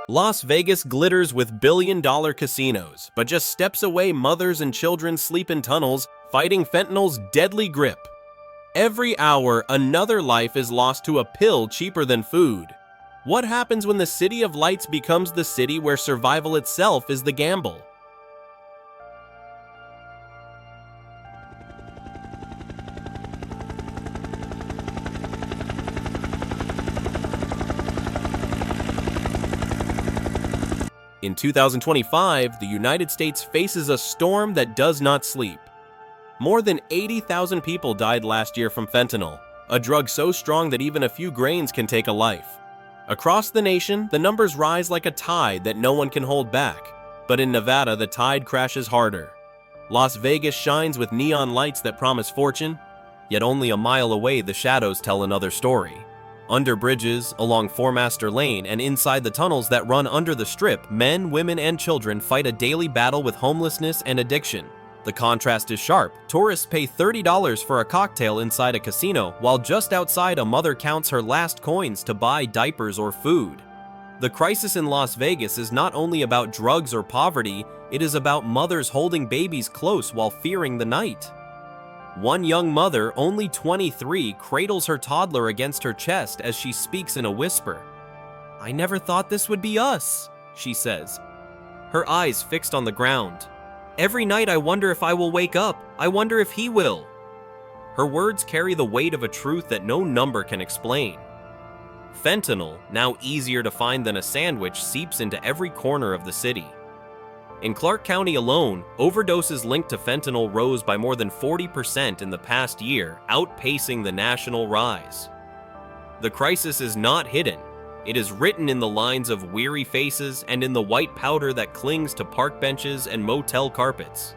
Las Vegas glitters with billion-dollar casinos, but just steps away mothers and children sleep in tunnels, fighting fentanyl's deadly grip. Every hour, another life is lost to a pill cheaper than food. What happens when the City of Lights becomes the city where survival itself is the gamble? In 2025, the United States faces a storm that does not sleep. More than 80,000 people died last year from fentanyl, a drug so strong that even a few grains can take a life. Across the nation, the numbers rise like a tide that no one can hold back. But in Nevada, the tide crashes harder. Las Vegas shines with neon lights that promise fortune, yet only a mile away the shadows tell another story. Under bridges, along Four-Master Lane, and inside the tunnels that run under the Strip, men, women, and children fight a daily battle with homelessness and addiction. The contrast is sharp. Tourists pay $30 for a cocktail inside a casino, while just outside a mother counts her last coins to buy diapers or food. The crisis in Las Vegas is not only about drugs or poverty, it is about mothers holding babies close while fearing the night. One young mother, only 23, cradles her toddler against her chest as she speaks in a whisper. "I never thought this would be us," she says, her eyes fixed on the ground. "Every night I wonder if I will wake up. I wonder if he will." Her words carry the weight of a truth that no number can explain. Fentanyl, now easier to find than a sandwich, seeps into every corner of the city. In Clark County alone, overdoses linked to fentanyl rose by more than 40% in the past year, outpacing the national rise. The crisis is not hidden. It is written in the lines of weary faces and in the white powder that clings to park benches and motel carpets.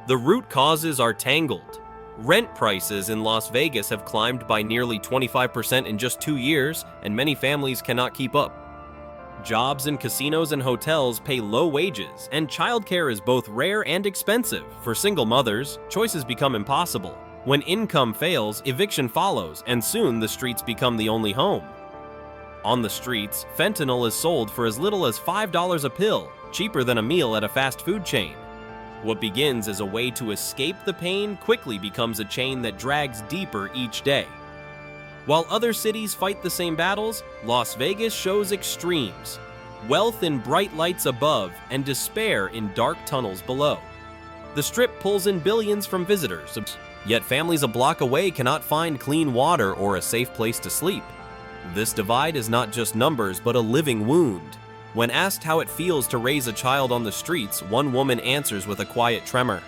The root causes are tangled. Rent prices in Las Vegas have climbed by nearly 25% in just 2 years, and many families cannot keep up. Jobs in casinos and hotels pay low wages, and childcare is both rare and expensive. For single mothers, choices become impossible. When income fails, eviction follows, and soon the streets become the only home. On the streets, fentanyl is sold for as little as $5 a pill, cheaper than a meal at a fast food chain. What begins as a way to escape the pain quickly becomes a chain that drags deeper each day. While other cities fight the same battles, Las Vegas shows extremes. Wealth in bright lights above and despair in dark tunnels below. The Strip pulls in billions from visitors, yet families a block away cannot find clean water or a safe place to sleep. This divide is not just numbers, but a living wound. When asked how it feels to raise a child on the streets, one woman answers with a quiet tremor.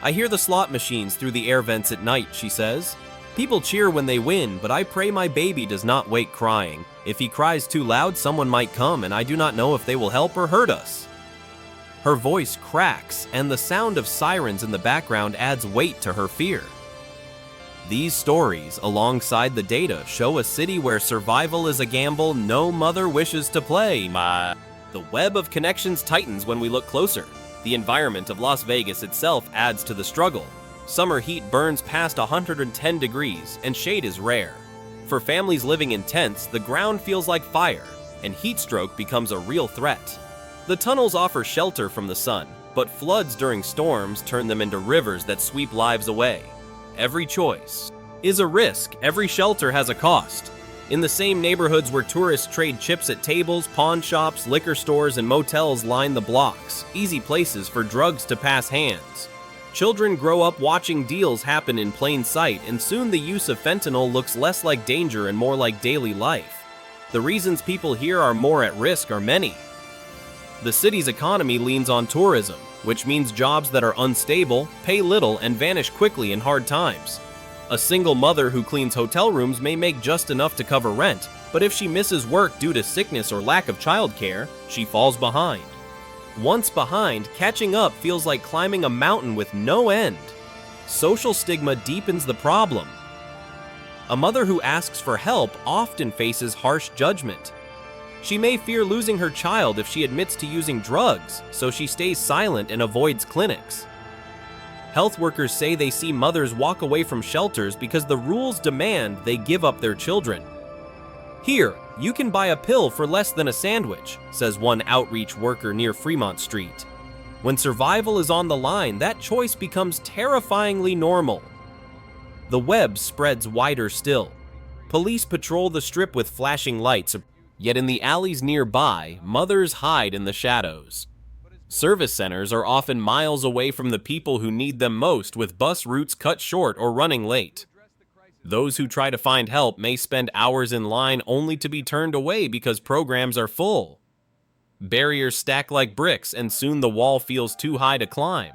"I hear the slot machines through the air vents at night," she says. "People cheer when they win, but I pray my baby does not wake crying. If he cries too loud, someone might come, and I do not know if they will help or hurt us." Her voice cracks, and the sound of sirens in the background adds weight to her fear. These stories, alongside the data, show a city where survival is a gamble no mother wishes to play. The web of connections tightens when we look closer. The environment of Las Vegas itself adds to the struggle. Summer heat burns past 110 degrees, and shade is rare. For families living in tents, the ground feels like fire, and heat stroke becomes a real threat. The tunnels offer shelter from the sun, but floods during storms turn them into rivers that sweep lives away. Every choice is a risk. Every shelter has a cost. In the same neighborhoods where tourists trade chips at tables, pawn shops, liquor stores, and motels line the blocks, easy places for drugs to pass hands. Children grow up watching deals happen in plain sight, and soon the use of fentanyl looks less like danger and more like daily life. The reasons people here are more at risk are many. The city's economy leans on tourism, which means jobs that are unstable, pay little, and vanish quickly in hard times. A single mother who cleans hotel rooms may make just enough to cover rent, but if she misses work due to sickness or lack of childcare, she falls behind. Once behind, catching up feels like climbing a mountain with no end. Social stigma deepens the problem. A mother who asks for help often faces harsh judgment. She may fear losing her child if she admits to using drugs, so she stays silent and avoids clinics. Health workers say they see mothers walk away from shelters because the rules demand they give up their children. "Here, you can buy a pill for less than a sandwich," says one outreach worker near Fremont Street. When survival is on the line, that choice becomes terrifyingly normal. The web spreads wider still. Police patrol the strip with flashing lights, yet in the alleys nearby, mothers hide in the shadows. Service centers are often miles away from the people who need them most, with bus routes cut short or running late. Those who try to find help may spend hours in line only to be turned away because programs are full. Barriers stack like bricks, and soon the wall feels too high to climb.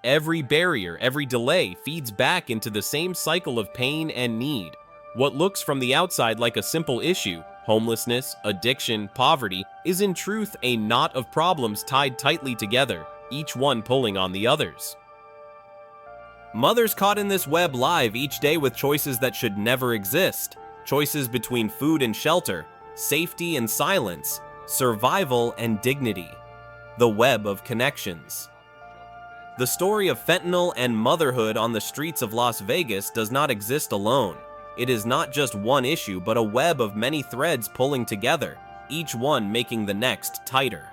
Every barrier, every delay feeds back into the same cycle of pain and need. What looks from the outside like a simple issue, homelessness, addiction, poverty, is in truth a knot of problems tied tightly together, each one pulling on the others. Mothers caught in this web live each day with choices that should never exist. Choices between food and shelter, safety and silence, survival and dignity. The web of connections. The story of fentanyl and motherhood on the streets of Las Vegas does not exist alone. It is not just one issue, but a web of many threads pulling together, each one making the next tighter.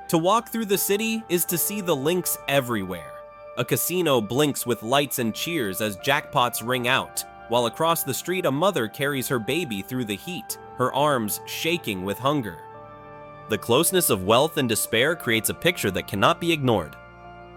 To walk through the city is to see the links everywhere. A casino blinks with lights and cheers as jackpots ring out, while across the street a mother carries her baby through the heat, her arms shaking with hunger. The closeness of wealth and despair creates a picture that cannot be ignored.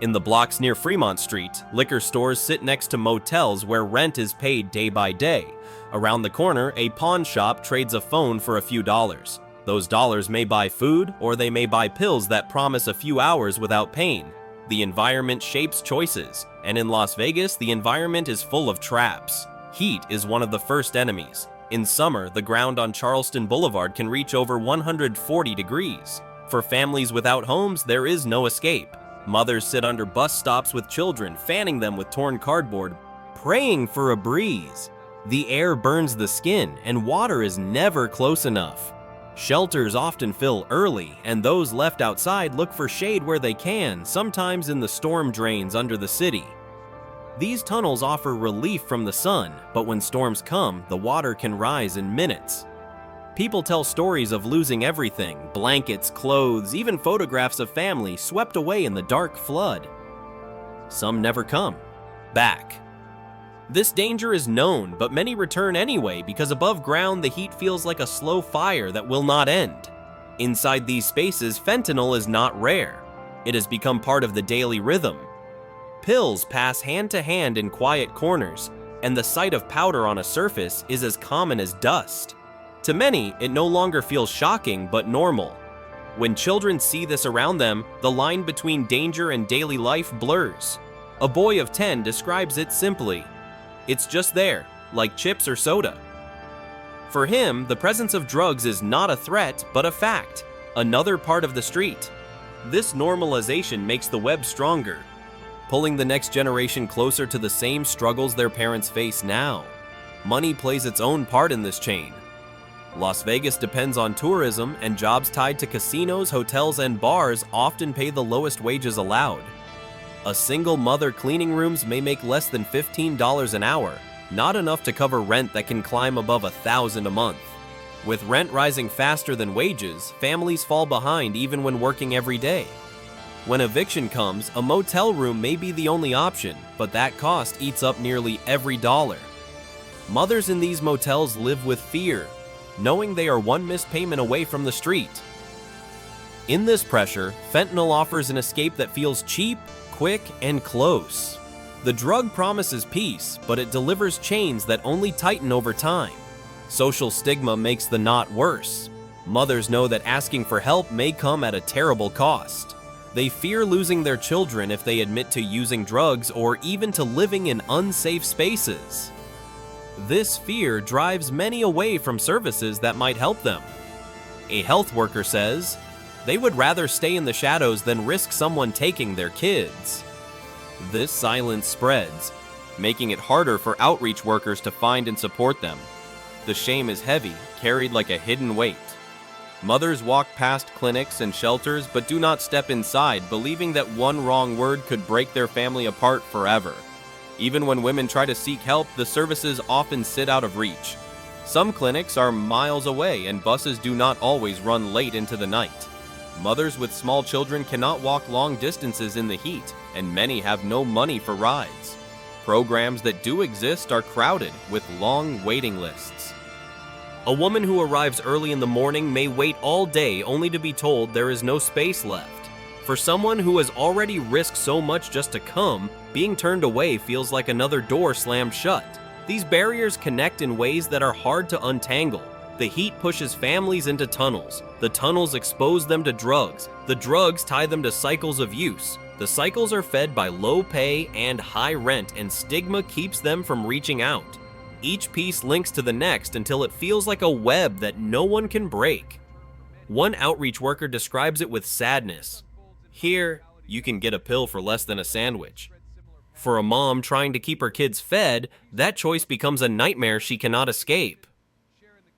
In the blocks near Fremont Street, liquor stores sit next to motels where rent is paid day by day. Around the corner, a pawn shop trades a phone for a few dollars. Those dollars may buy food, or they may buy pills that promise a few hours without pain. The environment shapes choices, and in Las Vegas, the environment is full of traps. Heat is one of the first enemies. In summer, the ground on Charleston Boulevard can reach over 140 degrees. For families without homes, there is no escape. Mothers sit under bus stops with children, fanning them with torn cardboard, praying for a breeze. The air burns the skin, and water is never close enough. Shelters often fill early, and those left outside look for shade where they can, sometimes in the storm drains under the city. These tunnels offer relief from the sun, but when storms come, the water can rise in minutes. People tell stories of losing everything: blankets, clothes, even photographs of family swept away in the dark flood. Some never come back. This danger is known, but many return anyway because above ground the heat feels like a slow fire that will not end. Inside these spaces, fentanyl is not rare. It has become part of the daily rhythm. Pills pass hand to hand in quiet corners, and the sight of powder on a surface is as common as dust. To many, it no longer feels shocking but normal. When children see this around them, the line between danger and daily life blurs. A boy of 10 describes it simply: "It's just there, like chips or soda." For him, the presence of drugs is not a threat, but a fact, another part of the street. This normalization makes the web stronger, pulling the next generation closer to the same struggles their parents face now. Money plays its own part in this chain. Las Vegas depends on tourism, and jobs tied to casinos, hotels, and bars often pay the lowest wages allowed. A single mother cleaning rooms may make less than $15 an hour, not enough to cover rent that can climb above $1,000 a month. With rent rising faster than wages, families fall behind even when working every day. When eviction comes, a motel room may be the only option, but that cost eats up nearly every dollar. Mothers in these motels live with fear, knowing they are one missed payment away from the street. In this pressure, fentanyl offers an escape that feels cheap, quick, and close. The drug promises peace, but it delivers chains that only tighten over time. Social stigma makes the knot worse. Mothers know that asking for help may come at a terrible cost. They fear losing their children if they admit to using drugs or even to living in unsafe spaces. This fear drives many away from services that might help them. A health worker says they would rather stay in the shadows than risk someone taking their kids. This silence spreads, making it harder for outreach workers to find and support them. The shame is heavy, carried like a hidden weight. Mothers walk past clinics and shelters but do not step inside, believing that one wrong word could break their family apart forever. Even when women try to seek help, the services often sit out of reach. Some clinics are miles away and buses do not always run late into the night. Mothers with small children cannot walk long distances in the heat, and many have no money for rides. Programs that do exist are crowded with long waiting lists. A woman who arrives early in the morning may wait all day only to be told there is no space left. For someone who has already risked so much just to come, being turned away feels like another door slammed shut. These barriers connect in ways that are hard to untangle. The heat pushes families into tunnels. The tunnels expose them to drugs. The drugs tie them to cycles of use. The cycles are fed by low pay and high rent, and stigma keeps them from reaching out. Each piece links to the next until it feels like a web that no one can break. One outreach worker describes it with sadness. Here, you can get a pill for less than a sandwich. For a mom trying to keep her kids fed, that choice becomes a nightmare she cannot escape.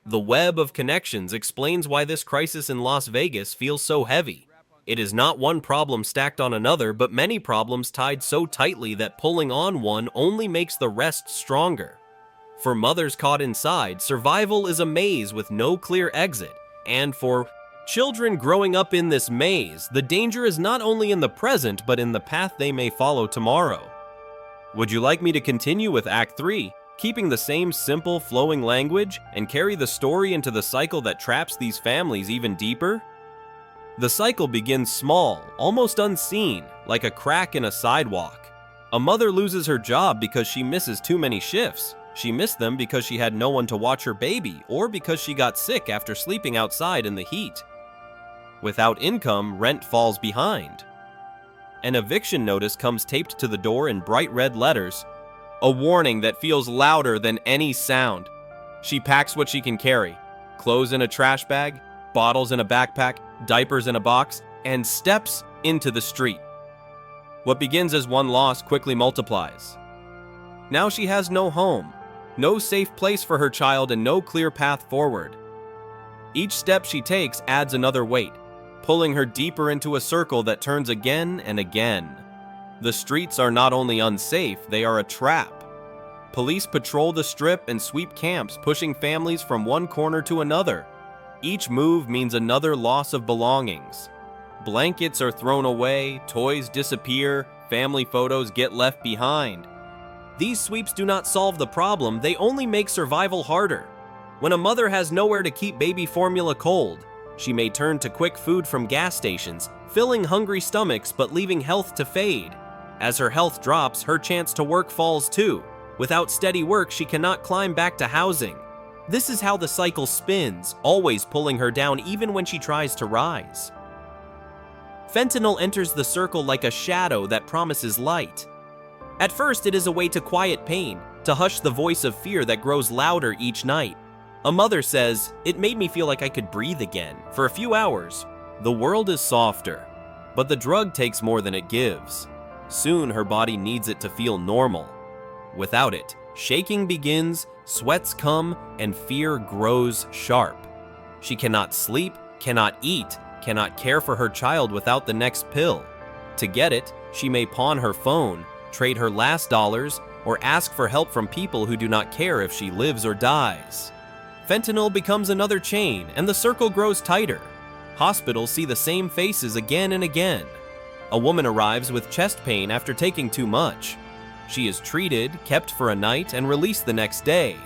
The web of connections explains why this crisis in Las Vegas feels so heavy. It is not one problem stacked on another, but many problems tied so tightly that pulling on one only makes the rest stronger. For mothers caught inside, survival is a maze with no clear exit. And for children growing up in this maze, the danger is not only in the present, but in the path they may follow tomorrow. Would you like me to continue with Act 3, keeping the same simple, flowing language, and carry the story into the cycle that traps these families even deeper? The cycle begins small, almost unseen, like a crack in a sidewalk. A mother loses her job because she misses too many shifts. She missed them because she had no one to watch her baby, or because she got sick after sleeping outside in the heat. Without income, rent falls behind. An eviction notice comes taped to the door in bright red letters, a warning that feels louder than any sound. She packs what she can carry, clothes in a trash bag, bottles in a backpack, diapers in a box, and steps into the street. What begins as one loss quickly multiplies. Now she has no home, no safe place for her child, and no clear path forward. Each step she takes adds another weight, pulling her deeper into a circle that turns again and again. The streets are not only unsafe, they are a trap. Police patrol the strip and sweep camps, pushing families from one corner to another. Each move means another loss of belongings. Blankets are thrown away, toys disappear, family photos get left behind. These sweeps do not solve the problem, they only make survival harder. When a mother has nowhere to keep baby formula cold, she may turn to quick food from gas stations, filling hungry stomachs but leaving health to fade. As her health drops, her chance to work falls too. Without steady work, she cannot climb back to housing. This is how the cycle spins, always pulling her down even when she tries to rise. Fentanyl enters the circle like a shadow that promises light. At first, it is a way to quiet pain, to hush the voice of fear that grows louder each night. A mother says, "It made me feel like I could breathe again. For a few hours, the world is softer." But the drug takes more than it gives. Soon, her body needs it to feel normal. Without it, shaking begins, sweats come, and fear grows sharp. She cannot sleep, cannot eat, cannot care for her child without the next pill. To get it, she may pawn her phone, trade her last dollars, or ask for help from people who do not care if she lives or dies. Fentanyl becomes another chain, and the circle grows tighter. Hospitals see the same faces again and again. A woman arrives with chest pain after taking too much. She is treated, kept for a night, and released the next day.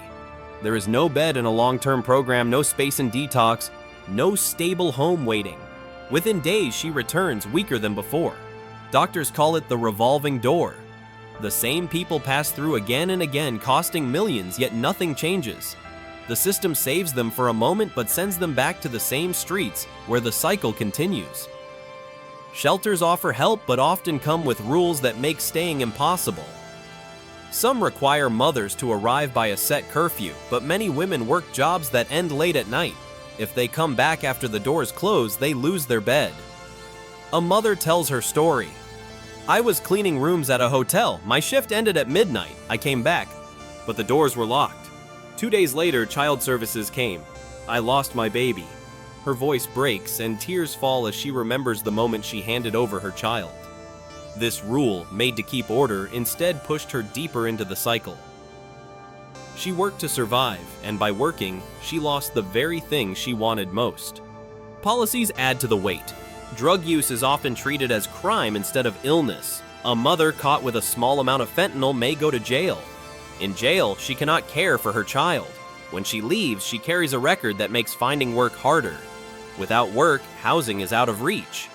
There is no bed in a long-term program, no space in detox, no stable home waiting. Within days, she returns weaker than before. Doctors call it the revolving door. The same people pass through again and again, costing millions, yet nothing changes. The system saves them for a moment but sends them back to the same streets where the cycle continues. Shelters offer help but often come with rules that make staying impossible. Some require mothers to arrive by a set curfew, but many women work jobs that end late at night. If they come back after the doors close, they lose their bed. A mother tells her story. "I was cleaning rooms at a hotel. My shift ended at midnight. I came back, but the doors were locked. 2 days later, child services came. I lost my baby." Her voice breaks and tears fall as she remembers the moment she handed over her child. This rule, made to keep order, instead pushed her deeper into the cycle. She worked to survive, and by working, she lost the very thing she wanted most. Policies add to the weight. Drug use is often treated as crime instead of illness. A mother caught with a small amount of fentanyl may go to jail. In jail, she cannot care for her child. When she leaves, she carries a record that makes finding work harder. Without work, housing is out of reach.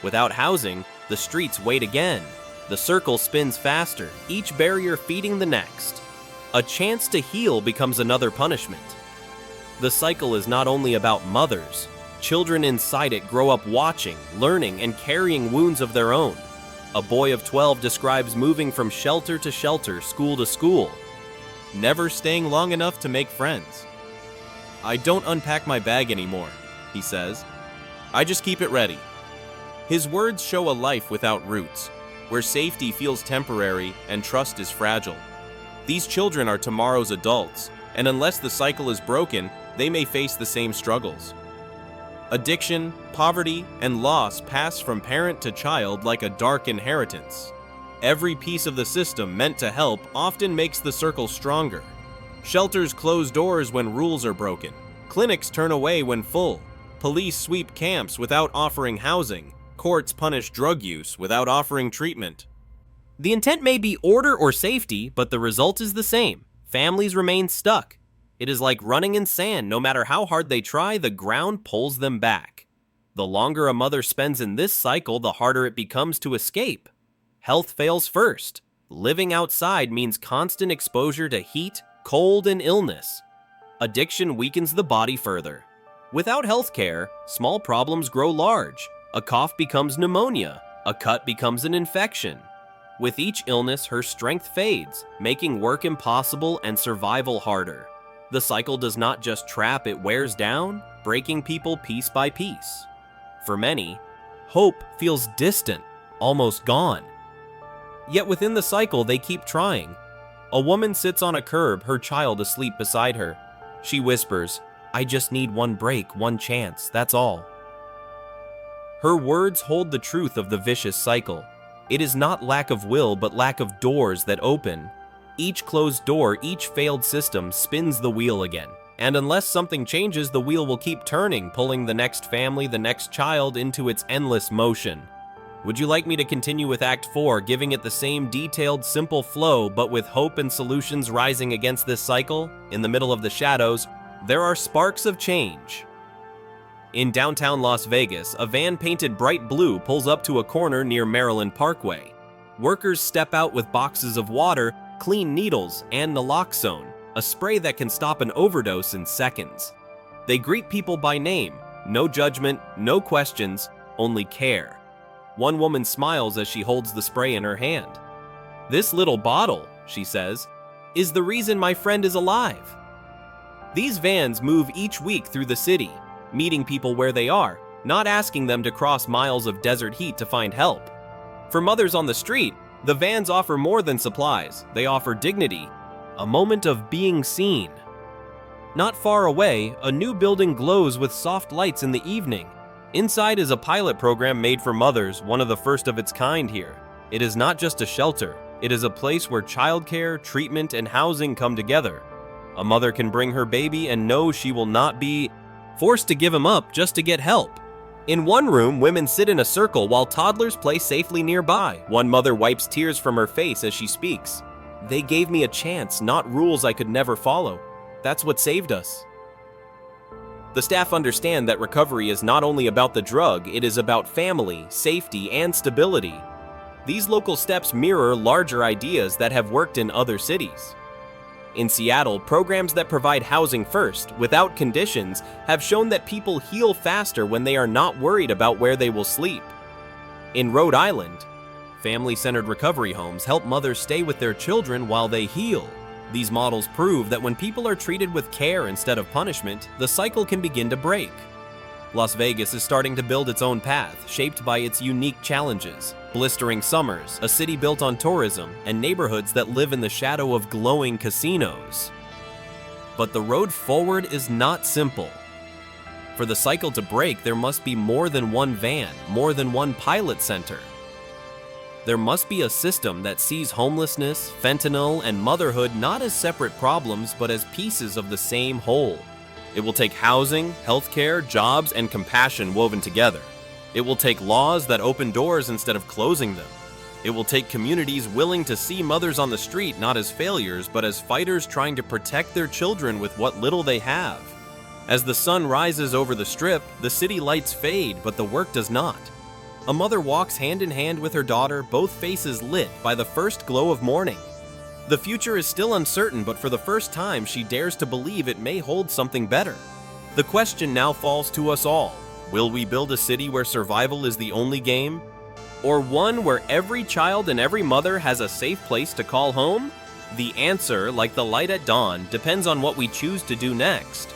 Without housing, the streets wait again. The circle spins faster, each barrier feeding the next. A chance to heal becomes another punishment. The cycle is not only about mothers. Children inside it grow up watching, learning, and carrying wounds of their own. A boy of 12 describes moving from shelter to shelter, school to school, never staying long enough to make friends. "I don't unpack my bag anymore," he says. "I just keep it ready." His words show a life without roots, where safety feels temporary and trust is fragile. These children are tomorrow's adults, and unless the cycle is broken, they may face the same struggles. Addiction, poverty, and loss pass from parent to child like a dark inheritance. Every piece of the system meant to help often makes the circle stronger. Shelters close doors when rules are broken. Clinics turn away when full. Police sweep camps without offering housing. Courts punish drug use without offering treatment. The intent may be order or safety, but the result is the same. Families remain stuck. It is like running in sand. No matter how hard they try, the ground pulls them back. The longer a mother spends in this cycle, the harder it becomes to escape. Health fails first. Living outside means constant exposure to heat, cold, and illness. Addiction weakens the body further. Without health care, small problems grow large. A cough becomes pneumonia. A cut becomes an infection. With each illness, her strength fades, making work impossible and survival harder. The cycle does not just trap, it wears down, breaking people piece by piece. For many, hope feels distant, almost gone. Yet within the cycle, they keep trying. A woman sits on a curb, her child asleep beside her. She whispers, "I just need one break, one chance, that's all." Her words hold the truth of the vicious cycle. It is not lack of will, but lack of doors that open. Each closed door, each failed system spins the wheel again. And unless something changes, the wheel will keep turning, pulling the next family, the next child into its endless motion. Would you like me to continue with Act 4, giving it the same detailed, simple flow, but with hope and solutions rising against this cycle? In the middle of the shadows, there are sparks of change. In downtown Las Vegas, a van painted bright blue pulls up to a corner near Maryland Parkway. Workers step out with boxes of water, clean needles, and naloxone, a spray that can stop an overdose in seconds. They greet people by name, no judgment, no questions, only care. One woman smiles as she holds the spray in her hand. "This little bottle," she says, "is the reason my friend is alive." These vans move each week through the city, meeting people where they are, not asking them to cross miles of desert heat to find help. For mothers on the street, the vans offer more than supplies. They offer dignity, a moment of being seen. Not far away, a new building glows with soft lights in the evening. Inside is a pilot program made for mothers, one of the first of its kind here. It is not just a shelter. It is a place where childcare, treatment, and housing come together. A mother can bring her baby and know she will not be forced to give him up just to get help. In one room, women sit in a circle while toddlers play safely nearby. One mother wipes tears from her face as she speaks. "They gave me a chance, not rules I could never follow. That's what saved us." The staff understand that recovery is not only about the drug, it is about family, safety, and stability. These local steps mirror larger ideas that have worked in other cities. In Seattle, programs that provide housing first, without conditions, have shown that people heal faster when they are not worried about where they will sleep. In Rhode Island, family-centered recovery homes help mothers stay with their children while they heal. These models prove that when people are treated with care instead of punishment, the cycle can begin to break. Las Vegas is starting to build its own path, shaped by its unique challenges. Blistering summers, a city built on tourism, and neighborhoods that live in the shadow of glowing casinos. But the road forward is not simple. For the cycle to break, there must be more than one van, more than one pilot center. There must be a system that sees homelessness, fentanyl, and motherhood not as separate problems but as pieces of the same whole. It will take housing, healthcare, jobs, and compassion woven together. It will take laws that open doors instead of closing them. It will take communities willing to see mothers on the street not as failures but as fighters trying to protect their children with what little they have. As the sun rises over the strip, the city lights fade, but the work does not. A mother walks hand in hand with her daughter, both faces lit by the first glow of morning. The future is still uncertain, but for the first time, she dares to believe it may hold something better. The question now falls to us all. Will we build a city where survival is the only game? Or one where every child and every mother has a safe place to call home? The answer, like the light at dawn, depends on what we choose to do next.